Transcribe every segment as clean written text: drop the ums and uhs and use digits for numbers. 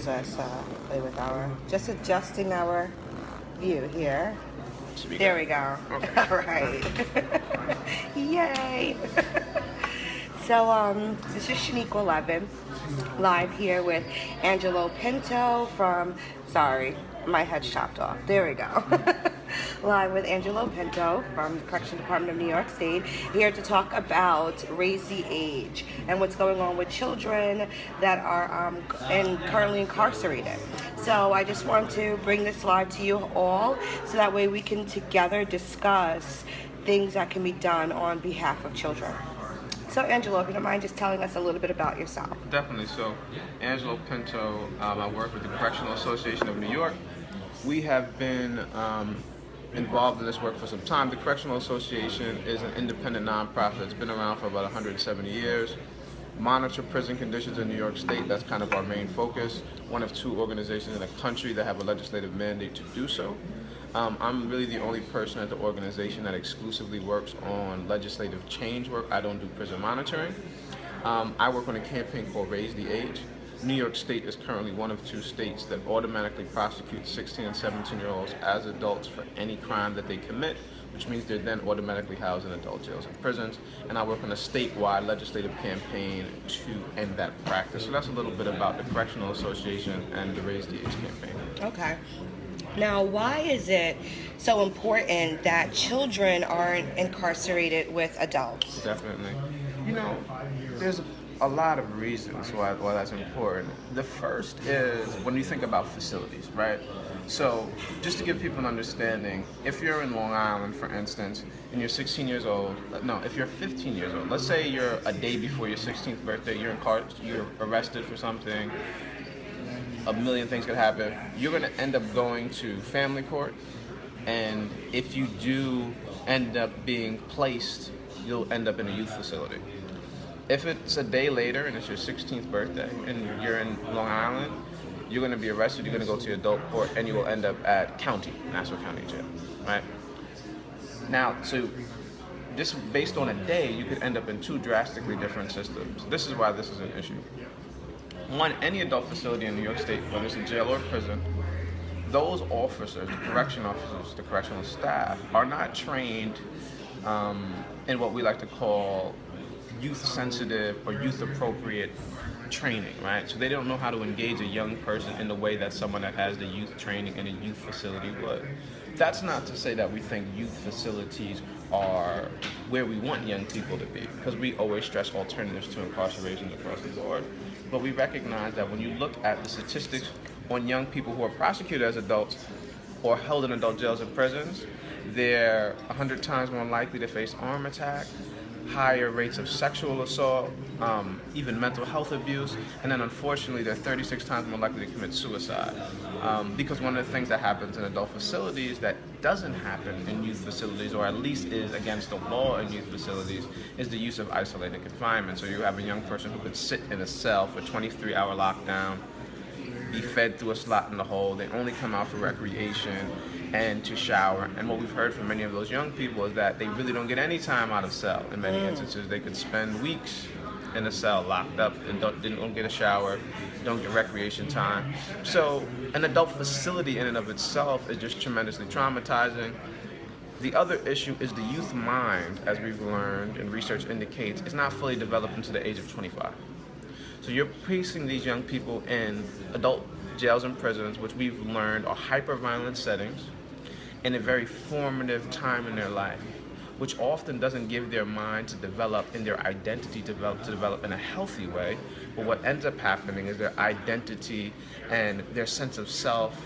us play with our, just adjusting our view here. There we go. Okay. All right. Yay. So this is Shaniqua 11, live here with Angelo Pinto from, sorry, my head's chopped off. There we go. Live with Angelo Pinto from the Correctional Department of New York State, here to talk about Raise the Age and what's going on with children that are currently incarcerated. So I just want to bring this live to you all so that way we can together discuss things that can be done on behalf of children. So Angelo, if you don't mind just telling us a little bit about yourself. Definitely. So, Angelo Pinto, I work with the Correctional Association of New York. We have been involved in this work for some time. The Correctional Association is an independent nonprofit. It's been around for about 170 years. Monitor prison conditions in New York State. That's kind of our main focus. One of two organizations in the country that have a legislative mandate to do so. I'm really the only person at the organization that exclusively works on legislative change work. I don't do prison monitoring. I work on a campaign called Raise the Age. New York State is currently one of two states that automatically prosecute 16 and 17-year-olds as adults for any crime that they commit, which means they're then automatically housed in adult jails and prisons. And I work on a statewide legislative campaign to end that practice. So that's a little bit about the Correctional Association and the Raise the Age campaign. Okay. Now, why is it so important that children aren't incarcerated with adults? Definitely. You know, there's a lot of reasons why that's important. The first is when you think about facilities, right? So just to give people an understanding, if you're in Long Island, for instance, and you're 16 years old, no, if you're 15 years old, let's say you're a day before your 16th birthday, you're arrested for something, a million things could happen. You're going to end up going to family court, and if you do end up being placed, you'll end up in a youth facility. If it's a day later and it's your 16th birthday and you're in Long Island, you're going to be arrested, you're going to go to your adult court, and you will end up at Nassau County Jail, right? Now, so just based on a day, you could end up in two drastically different systems. This is why this is an issue. One, any adult facility in New York State, whether it's a jail or prison, those officers, the correction officers, the correctional staff, are not trained in what we like to call youth-sensitive or youth-appropriate training, right? So they don't know how to engage a young person in the way that someone that has the youth training in a youth facility would. That's not to say that we think youth facilities are where we want young people to be, because we always stress alternatives to incarceration across the board. But we recognize that when you look at the statistics on young people who are prosecuted as adults or held in adult jails and prisons, they're 100 times more likely to face arm attack, higher rates of sexual assault, even mental health abuse, and then unfortunately they're 36 times more likely to commit suicide. Because one of the things that happens in adult facilities that doesn't happen in youth facilities, or at least is against the law in youth facilities, is the use of isolated confinement. So you have a young person who could sit in a cell for 23-hour lockdown, be fed through a slot in the hole, they only come out for recreation and to shower. And what we've heard from many of those young people is that they really don't get any time out of cell. In many instances, they could spend weeks in a cell locked up and don't get a shower, don't get recreation time. So an adult facility in and of itself is just tremendously traumatizing. The other issue is the youth mind, as we've learned and research indicates, is not fully developed until the age of 25. So you're placing these young people in adult jails and prisons, which we've learned are hyper-violent settings, in a very formative time in their life, which often doesn't give their mind to develop and their identity to develop in a healthy way. But what ends up happening is their identity and their sense of self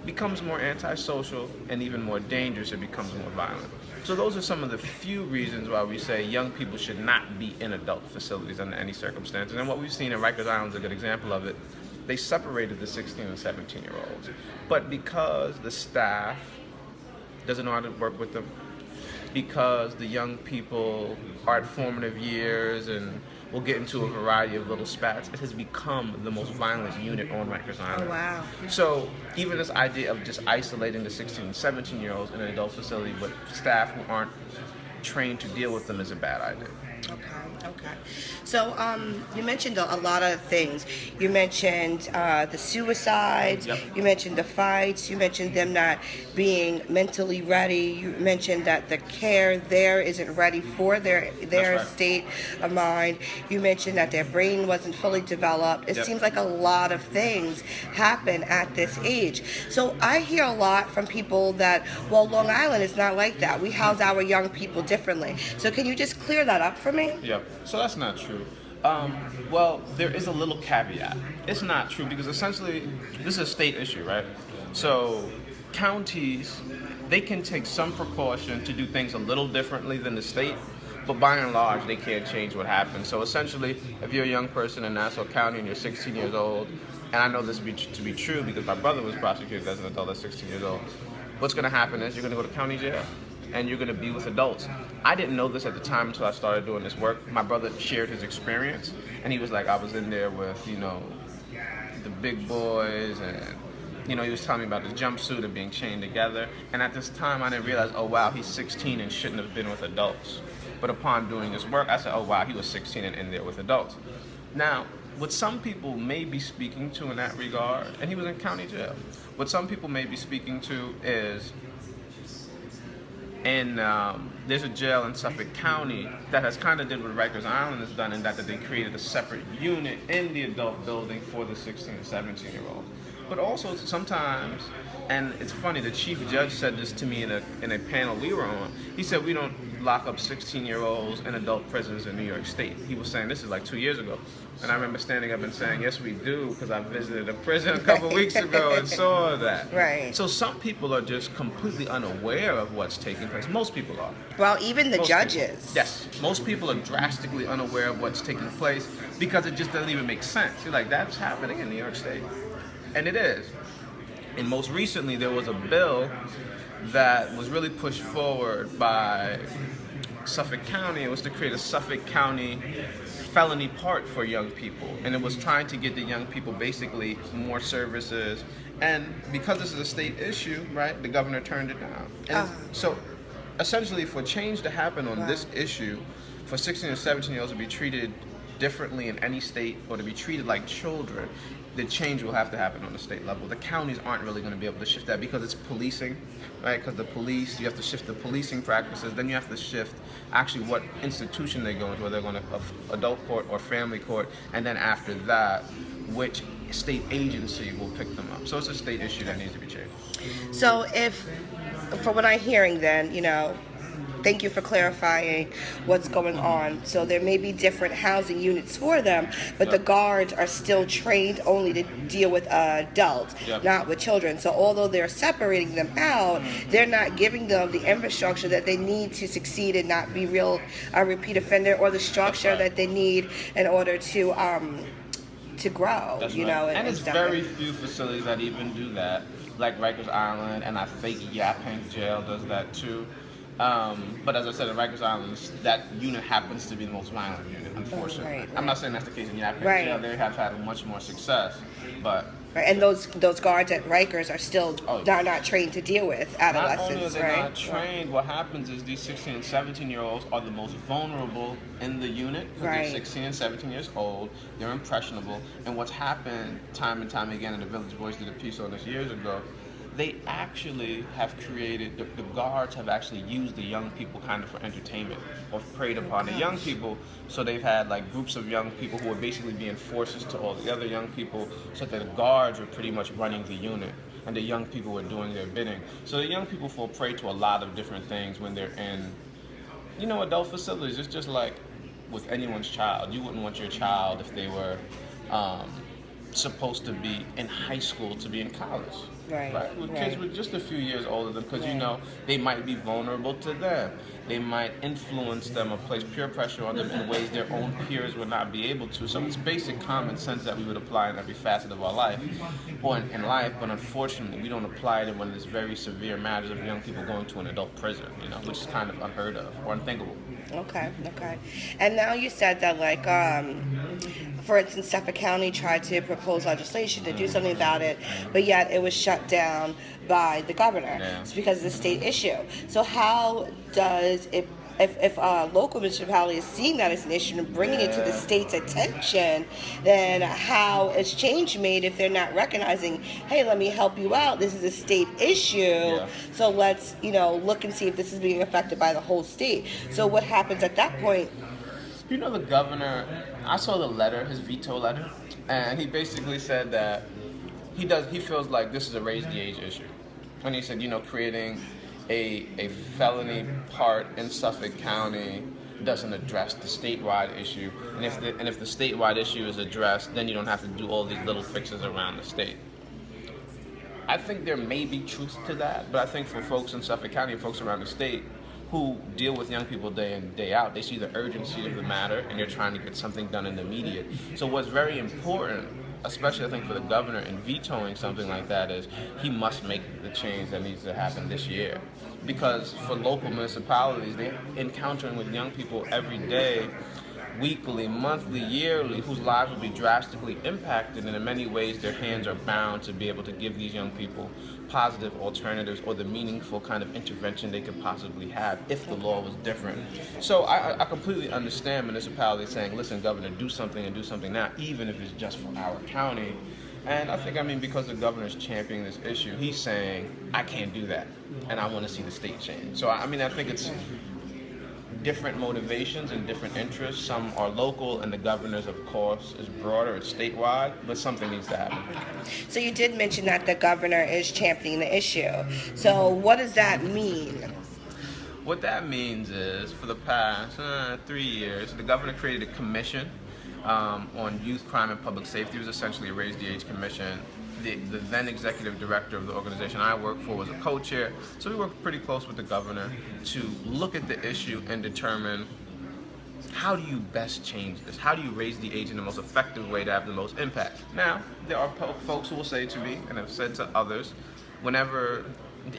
becomes more antisocial and even more dangerous. It becomes more violent. So those are some of the few reasons why we say young people should not be in adult facilities under any circumstances. And what we've seen in Rikers Island is a good example of it. They separated the 16 and 17-year-olds. But because the staff doesn't know how to work with them, because the young people are at formative years and will get into a variety of little spats, it has become the most violent unit on Rikers Island. Oh, wow. So even this idea of just isolating the 16 and 17-year-olds in an adult facility with staff who aren't trained to deal with them is a bad idea. Okay. So, you mentioned a lot of things. You mentioned the suicides. Yep. You mentioned the fights. You mentioned them not being mentally ready. You mentioned that the care there isn't ready for their That's right. state of mind. You mentioned that their brain wasn't fully developed. It Yep. seems like a lot of things happen at this age. So I hear a lot from people that, well, Long Island is not like that. We house our young people differently. So can you just clear that up for me? Yep. So that's not true. Well, there is a little caveat. It's not true because essentially this is a state issue, right? So counties, they can take some precaution to do things a little differently than the state, but by and large, they can't change what happens. So essentially, if you're a young person in Nassau County and you're 16 years old, and I know this to be true because my brother was prosecuted as an adult at 16 years old, what's going to happen is you're going to go to county jail and you're going to be with adults. I didn't know this at the time until I started doing this work. My brother shared his experience, and he was like, I was in there with, the big boys, and, he was telling me about the jumpsuit and being chained together. And at this time, I didn't realize, oh, wow, he's 16 and shouldn't have been with adults. But upon doing this work, I said, oh, wow, he was 16 and in there with adults. Now, what some people may be speaking to in that regard, and he was in county jail, what some people may be speaking to is, and there's a jail in Suffolk County that has kind of did what Rikers Island has done in that they created a separate unit in the adult building for the 16 and 17-year-olds. But also sometimes, and it's funny, the chief judge said this to me in a panel we were on. He said we don't lock up 16-year-olds in adult prisons in New York State. He was saying this is like 2 years ago. And I remember standing up and saying, yes, we do, because I visited a prison a couple weeks ago and saw that. Right. So some people are just completely unaware of what's taking place. Most people are. Well, even the Most judges. people. Yes. Most people are drastically unaware of what's taking place because it just doesn't even make sense. You're like, that's happening in New York State. And it is. And most recently, there was a bill that was really pushed forward by Suffolk County. It was to create a Suffolk County felony part for young people. And it was trying to get the young people basically more services. And because this is a state issue, right, the governor turned it down. And so essentially, for change to happen on this issue, for 16 and 17-year-olds to be treated differently in any state or to be treated like children, the change will have to happen on the state level. The counties aren't really going to be able to shift that because it's policing, right? Because the police, you have to shift the policing practices, then you have to shift actually what institution they go into, whether they're going to adult court or family court, and then after that, which state agency will pick them up. So it's a state issue that needs to be changed. So for what I'm hearing then, thank you for clarifying what's going on. So there may be different housing units for them, but the guards are still trained only to deal with adults, not with children. So although they're separating them out, they're not giving them the infrastructure that they need to succeed and not be a repeat offender, or the structure that they need in order to grow. That's right. And it's very few facilities that even do that, like Rikers Island, and I think Yaphank Jail does that too. But as I said, in Rikers Island, that unit happens to be the most violent unit, unfortunately. Right. I'm not saying that's the case in Yaphank Jail. They have had much more success, but... Right. And those guards at Rikers are still not trained to deal with adolescents, not only are they not trained, what happens is these 16 and 17-year-olds are the most vulnerable in the unit because they're 16 and 17 years old, they're impressionable, and what's happened time and time again, and the Village Voice did a piece on this years ago, they actually have created, the guards have actually used the young people kind of for entertainment or preyed upon the young people. So they've had like groups of young people who are basically being forces to all the other young people, so that the guards are pretty much running the unit and the young people are doing their bidding. So the young people fall prey to a lot of different things when they're in, adult facilities. It's just like with anyone's child. You wouldn't want your child if they were supposed to be in high school to be in college. Right? With kids with just a few years older than, because they might be vulnerable to them. They might influence them or place peer pressure on them in ways their own peers would not be able to. So it's basic common sense that we would apply in every facet of our life, or in life, but unfortunately we don't apply it when there's very severe matters of young people going to an adult prison, which is kind of unheard of or unthinkable. Okay. And now you said that, like, for instance, Suffolk County tried to propose legislation to do something about it, but yet it was shut down by the governor. It's because of the state issue. So how does it if a local municipality is seeing that as an issue and bringing it to the state's attention, then how is change made if they're not recognizing, hey, let me help you out. This is a state issue, so let's look and see if this is being affected by the whole state. So what happens at that point? The governor, I saw the letter, his veto letter, and he basically said that he feels like this is a raise the age issue. And he said, creating a felony part in Suffolk County doesn't address the statewide issue. And if the statewide issue is addressed, then you don't have to do all these little fixes around the state. I think there may be truth to that, but I think for folks in Suffolk County and folks around the state who deal with young people day in, day out, they see the urgency of the matter and you're trying to get something done in the immediate. So what's very important, especially I think for the governor in vetoing something like that, is he must make the change that needs to happen this year. Because for local municipalities, they're encountering with young people every day, weekly, monthly, yearly, whose lives will be drastically impacted, and in many ways their hands are bound to be able to give these young people positive alternatives or the meaningful kind of intervention they could possibly have if the law was different. So I completely understand municipalities saying, listen, governor, do something and do something now, even if it's just for our county. And I think, because the governor's championing this issue, he's saying, I can't do that, and I want to see the state change. So, I think it's different motivations and different interests. Some are local, and the governor's, of course, is broader, it's statewide, but something needs to happen. So you did mention that the governor is championing the issue. So what does that mean? What that means is, for the past 3 years, the governor created a commission on youth crime and public safety. It was essentially a raise the age commission. The then executive director of the organization I work for was a co-chair, so we worked pretty close with the governor to look at the issue and determine, how do you best change this? How do you raise the age in the most effective way to have the most impact? Now, there are folks who will say to me, and have said to others, whenever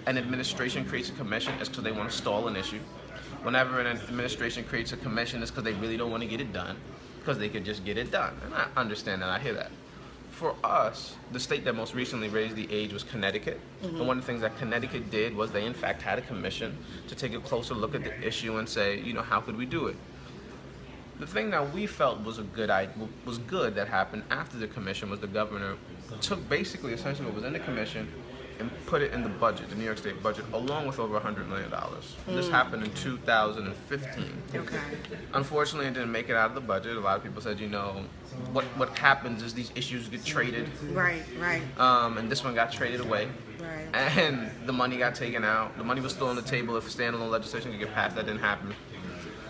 an administration creates a commission, it's because they want to stall an issue. Whenever an administration creates a commission, it's because they really don't want to get it done, because they could just get it done. And I understand that, I hear that. For us, the state that most recently raised the age was Connecticut. And one of the things that Connecticut did was they in fact had a commission to take a closer look at the issue and say, how could we do it? The thing that we felt was good that happened after the commission was the governor took basically essentially what was in the commission and put it in the budget, the New York State budget, along with over $100 million. This happened in 2015. Okay. Unfortunately, it didn't make it out of the budget. A lot of people said, what happens is these issues get traded. Right. And this one got traded away. Right. And the money got taken out. The money was still on the table if standalone legislation could get passed. That didn't happen.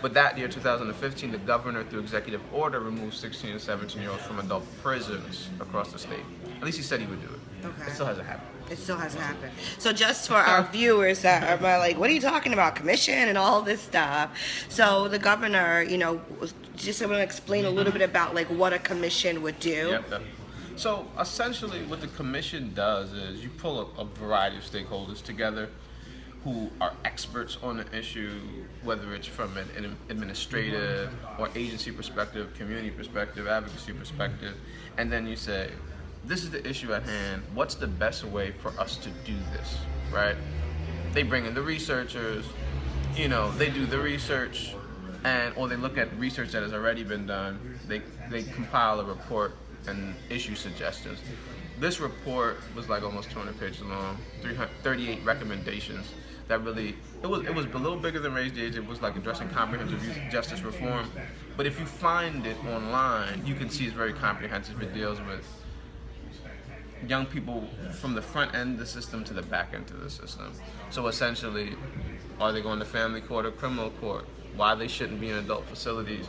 But that year, 2015, the governor, through executive order, removed 16 and 17-year-olds from adult prisons across the state. At least he said he would do it. Okay. It still hasn't happened. It still hasn't happened. So just for our viewers that are like, what are you talking about? Commission and all this stuff. So the governor, just want to explain a little bit about what a commission would do. Yep. So essentially what the commission does is you pull a variety of stakeholders together who are experts on the issue, whether it's from an administrative or agency perspective, community perspective, advocacy perspective, and then you say, this is the issue at hand, what's the best way for us to do this, right? They bring in the researchers, they do the research, or they look at research that has already been done, they compile a report and issue suggestions. This report was almost 200 pages long, 38 recommendations that really, it was a little bigger than Raise the Age. It was addressing comprehensive youth justice reform. But if you find it online, you can see it's very comprehensive. It deals with young people from the front end of the system to the back end of the system. So essentially, are they going to family court or criminal court? Why they shouldn't be in adult facilities?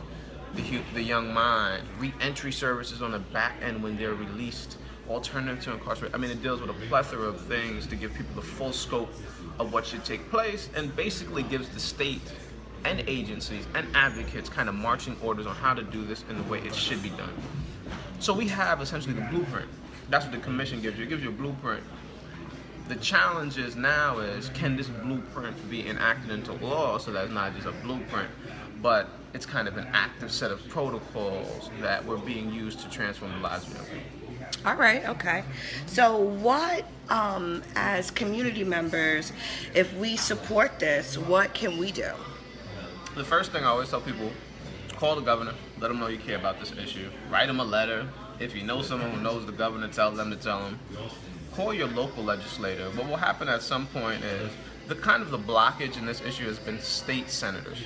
The young mind, re-entry services on the back end when they're released, alternative to incarceration. It deals with a plethora of things to give people the full scope of what should take place, and basically gives the state and agencies and advocates kind of marching orders on how to do this in the way it should be done. So we have essentially the blueprint. That's what the commission gives you. It gives you a blueprint. The challenge is now can this blueprint be enacted into law so that it's not just a blueprint, but it's kind of an active set of protocols that were being used to transform the lives of young people. All right, okay. So what, as community members, if we support this, what can we do? The first thing I always tell people, call the governor, let them know you care about this issue. Write him a letter. If you know someone who knows the governor, tell them to tell him. Call your local legislator. What will happen at some point is the blockage in this issue has been state senators.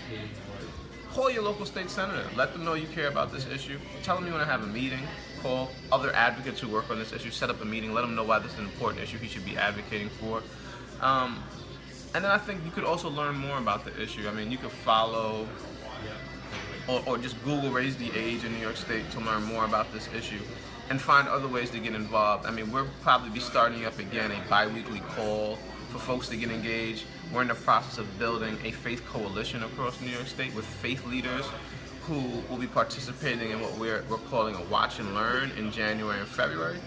Call your local state senator. Let them know you care about this issue. Tell them you want to have a meeting. Call other advocates who work on this issue. Set up a meeting. Let them know why this is an important issue he should be advocating for. And then I think you could also learn more about the issue. I mean, you could follow or just Google Raise the Age in New York State to learn more about this issue and find other ways to get involved. I mean, we'll probably be starting up again a bi-weekly call for folks to get engaged. We're in the process of building a faith coalition across New York State with faith leaders who will be participating in what we're calling a Watch and Learn in January and February.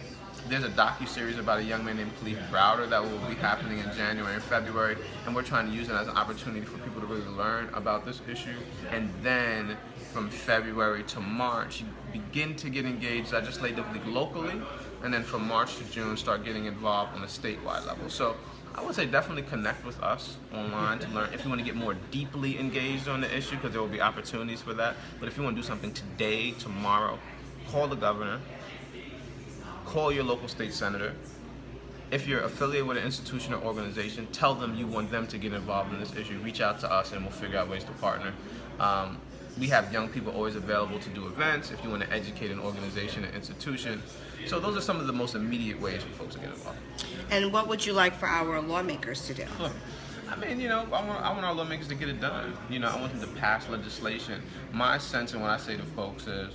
There's a docu-series about a young man named Khalif Browder that will be happening in January and February, and we're trying to use it as an opportunity for people to really learn about this issue. And then from February to March, you begin to get engaged legislatively locally, and then from March to June, start getting involved on a statewide level. So I would say definitely connect with us online to learn if you want to get more deeply engaged on the issue, because there will be opportunities for that. But if you want to do something today, tomorrow, call the governor. Call your local state senator. If you're affiliated with an institution or organization, tell them you want them to get involved in this issue. Reach out to us and we'll figure out ways to partner. We have young people always available to do events if you want to educate an organization, an institution. So those are some of the most immediate ways for folks to get involved. And what would you like for our lawmakers to do? I mean, I want our lawmakers to get it done. I want them to pass legislation. My sense, and what I say to folks is,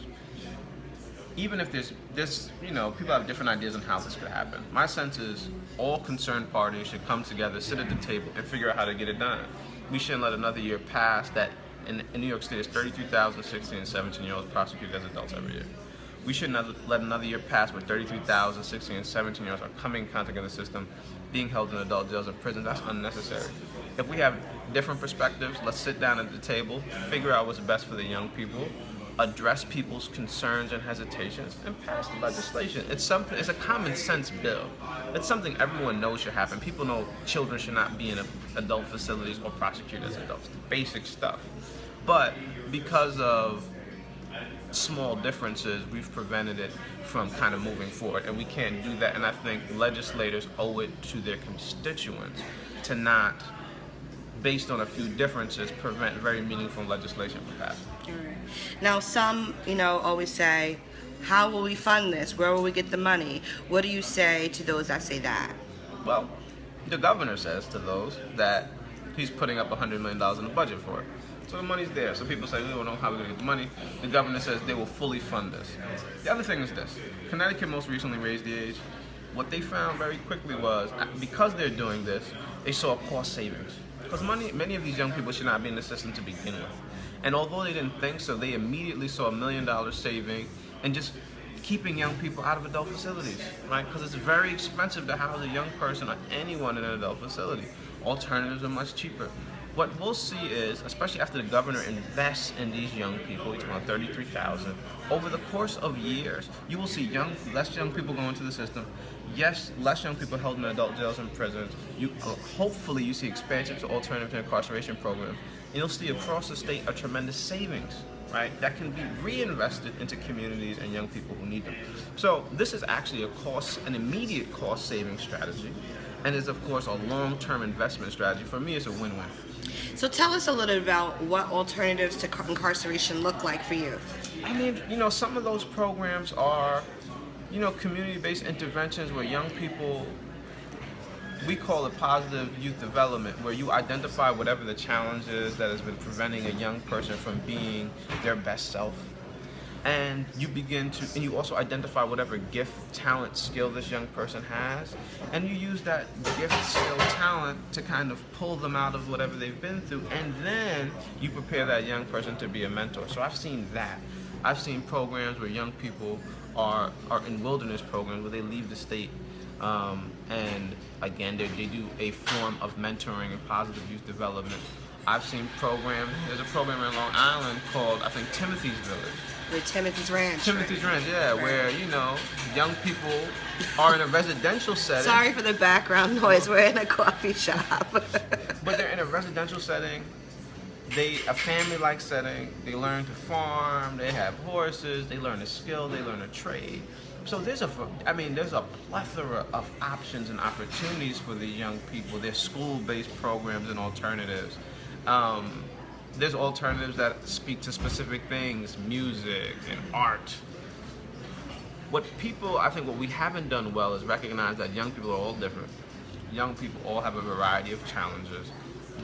even if there's people have different ideas on how this could happen. My sense is all concerned parties should come together, sit at the table, and figure out how to get it done. We shouldn't let another year pass that in New York State, there's 33,000 16 and 17-year-olds prosecuted as adults every year. We shouldn't let another year pass where 33,000 16 and 17-year-olds are coming in contact with the system, being held in adult jails and prisons. That's unnecessary. If we have different perspectives, let's sit down at the table, figure out what's best for the young people, address people's concerns and hesitations, and pass the legislation. It's a common sense bill. It's something everyone knows should happen. People know children should not be in adult facilities or prosecuted as adults. Basic stuff. But because of small differences, we've prevented it from kind of moving forward, and we can't do that. And I think legislators owe it to their constituents to not, based on a few differences, prevent very meaningful legislation from passing. All right. Now, some, always say, how will we fund this? Where will we get the money? What do you say to those that say that? Well, the governor says to those that he's putting up $100 million in the budget for it. So the money's there. So people say, we don't know how we're going to get the money. The governor says they will fully fund this. The other thing is this. Connecticut most recently raised the age. What they found very quickly was, because they're doing this, they saw cost savings. Because many of these young people should not be in the system to begin with. And although they didn't think so, they immediately saw $1 million saving and just keeping young people out of adult facilities, right? Because it's very expensive to house a young person or anyone in an adult facility. Alternatives are much cheaper. What we'll see is, especially after the governor invests in these young people, he's about 33,000, over the course of years, you will see less young people go into the system. Yes, less young people held in adult jails and prisons. Hopefully you see expansion to alternative incarceration programs. And you'll see across the state a tremendous savings, right? That can be reinvested into communities and young people who need them. So this is actually an immediate cost saving strategy, and is of course a long-term investment strategy. For me, it's a win-win. So tell us a little about what alternatives to incarceration look like for you. I mean, some of those programs are, community-based interventions where young people, we call it positive youth development, where you identify whatever the challenge is that has been preventing a young person from being their best self. And you also identify whatever gift, talent, skill this young person has, and you use that gift, skill, talent to kind of pull them out of whatever they've been through, and then you prepare that young person to be a mentor. So I've seen that. I've seen programs where young people are in wilderness programs where they leave the state, and again, they do a form of mentoring and positive youth development. I've seen there's a program in Long Island called, I think, Timothy's Village. With Timothy's Ranch. Timothy's Ranch, yeah, right. Where, young people are in a residential setting. Sorry for the background noise, we're in a coffee shop. But they're in a residential setting, a family-like setting. They learn to farm. They have horses. They learn a skill. They learn a trade. So there's a plethora of options and opportunities for the young people. There's school-based programs and alternatives. There's alternatives that speak to specific things, music and art. I think what we haven't done well is recognize that young people are all different. Young people all have a variety of challenges,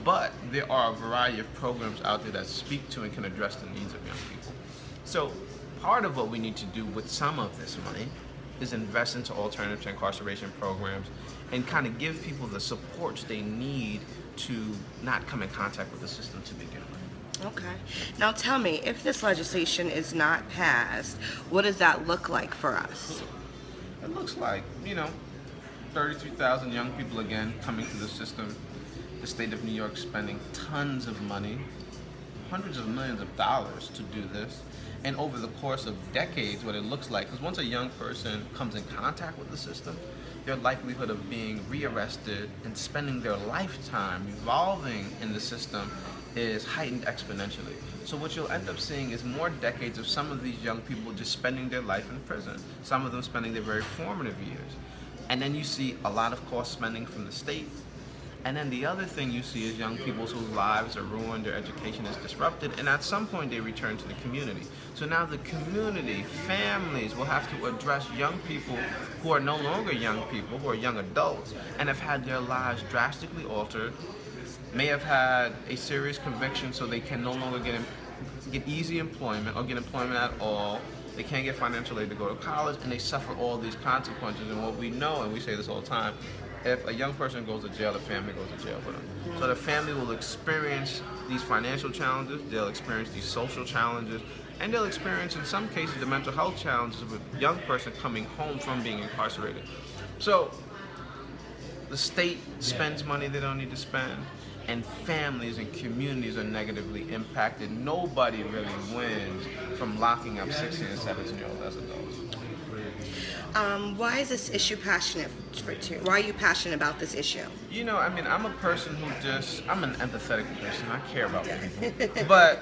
but there are a variety of programs out there that speak to and can address the needs of young people. So part of what we need to do with some of this money is invest into alternative to incarceration programs and kind of give people the supports they need to not come in contact with the system to begin with. Okay. Now tell me, if this legislation is not passed, what does that look like for us? It looks like, 33,000 young people again coming to the system. The state of New York spending tons of money, hundreds of millions of dollars to do this. And over the course of decades, what it looks like, because once a young person comes in contact with the system, their likelihood of being rearrested and spending their lifetime evolving in the system is heightened exponentially. So what you'll end up seeing is more decades of some of these young people just spending their life in prison, some of them spending their very formative years. And then you see a lot of cost spending from the state. And then the other thing you see is young people whose lives are ruined, their education is disrupted, and at some point they return to the community. So now the community, families will have to address young people who are no longer young people, who are young adults, and have had their lives drastically altered, may have had a serious conviction so they can no longer get easy employment or get employment at all. They can't get financial aid to go to college, and they suffer all these consequences. And what we know, and we say this all the time, if a young person goes to jail, the family goes to jail with them. So the family will experience these financial challenges, they'll experience these social challenges, and they'll experience, in some cases, the mental health challenges of a young person coming home from being incarcerated. So the state spends money they don't need to spend, and families and communities are negatively impacted. Nobody really wins from locking up 16 and 17-year-olds as adults. Why is this issue passionate for you? Why are you passionate about this issue? I'm a person I'm an empathetic person. I care about people. But,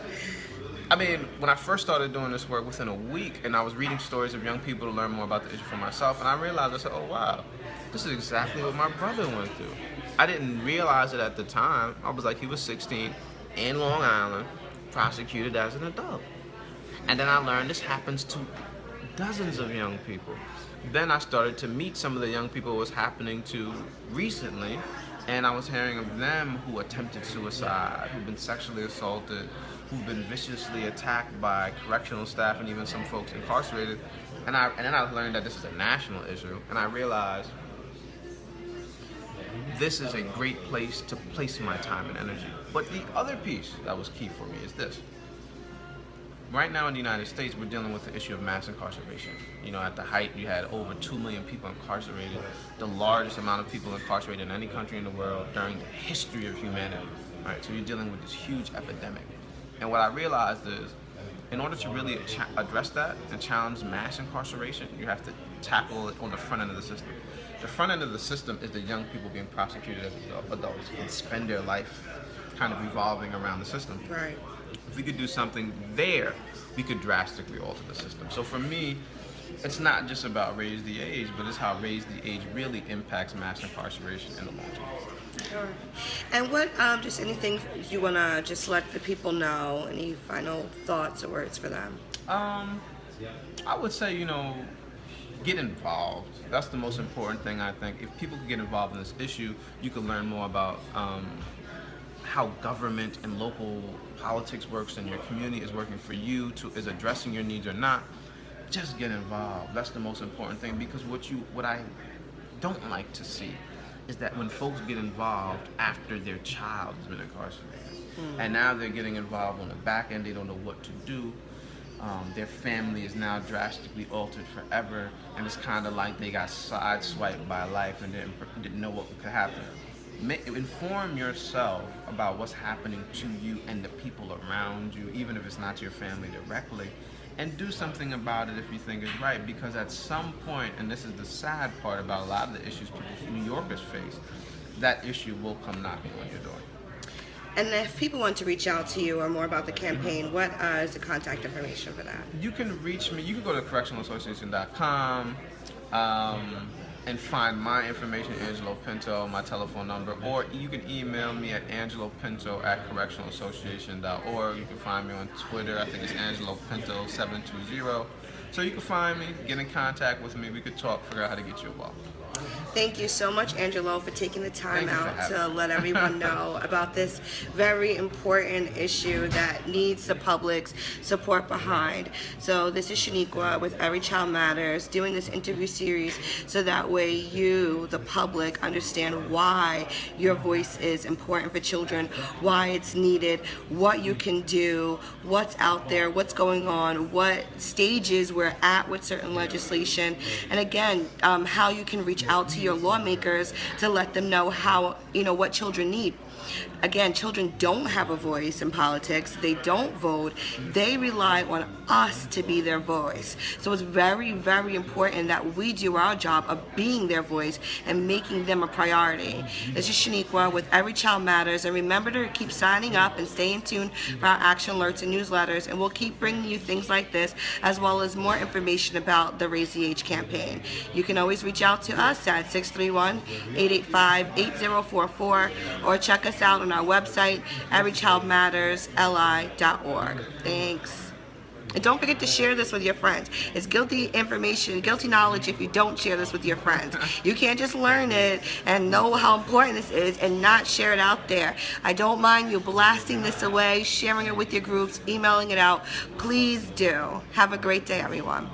when I first started doing this work within a week, and I was reading stories of young people to learn more about the issue for myself, and I realized, I said, oh wow, this is exactly what my brother went through. I didn't realize it at the time. I was like, he was 16 in Long Island, prosecuted as an adult. And then I learned this happens to dozens of young people. Then I started to meet some of the young people it was happening to recently, and I was hearing of them who attempted suicide, who've been sexually assaulted, who've been viciously attacked by correctional staff and even some folks incarcerated. And then I learned that this is a national issue, and I realized this is a great place to place my time and energy. But the other piece that was key for me is this. Right now in the United States, we're dealing with the issue of mass incarceration. At the height, you had over 2 million people incarcerated, the largest amount of people incarcerated in any country in the world during the history of humanity. Right? So you're dealing with this huge epidemic. And what I realized is, in order to really address that and challenge mass incarceration, you have to tackle it on the front end of the system. The front end of the system is the young people being prosecuted as adults and spend their life kind of revolving around the system. Right. If we could do something there, we could drastically alter the system. So for me, it's not just about raise the age, but it's how raise the age really impacts mass incarceration in the long term. Sure. And what, just anything you want to just let the people know, any final thoughts or words for them? I would say, get involved. That's the most important thing, I think. If people could get involved in this issue, you can learn more about how government and local politics works and your community is working for you, is addressing your needs or not. Just get involved. That's the most important thing, because what I don't like to see is that when folks get involved after their child has been incarcerated, and now they're getting involved on the back end, they don't know what to do. Their family is now drastically altered forever, and it's kind of like they got sideswiped by life and didn't know what could happen. Inform yourself about what's happening to you and the people around you, even if it's not your family directly, and do something about it if you think it's right, because at some point, and this is the sad part about a lot of the issues New Yorkers face, that issue will come knocking on your door. And if people want to reach out to you or more about the campaign, what is the contact information for that? You can reach me. You can go to correctionalassociation.com and find my information, Angelo Pinto, my telephone number, or you can email me at angelopinto@correctionalassociation.org. You can find me on Twitter. I think it's Angelo Pinto 720. So you can find me, get in contact with me. We could talk, figure out how to get you involved. Thank you so much, Angelo, for taking the time Thank you for out having to me. let everyone know about this very important issue that needs the public's support behind. So this is Shaniqua with Every Child Matters, doing this interview series so that way you, the public, understand why your voice is important for children, why it's needed, what you can do, what's out there, what's going on, what stages we're at with certain legislation, and again, how you can reach out to your lawmakers to let them know how, what children need. Again, children don't have a voice in politics. They don't vote. They rely on us to be their voice. So it's very, very important that we do our job of being their voice and making them a priority. This is Shaniqua with Every Child Matters, and remember to keep signing up and stay in tune for our action alerts and newsletters, and we'll keep bringing you things like this as well as more information about the Raise the Age campaign. You can always reach out to us at 631-885-8044 or check us out on our website, everychildmattersli.org. Thanks. And don't forget to share this with your friends. It's guilty information, guilty knowledge if you don't share this with your friends. You can't just learn it and know how important this is and not share it out there. I don't mind you blasting this away, sharing it with your groups, emailing it out. Please do. Have a great day, everyone.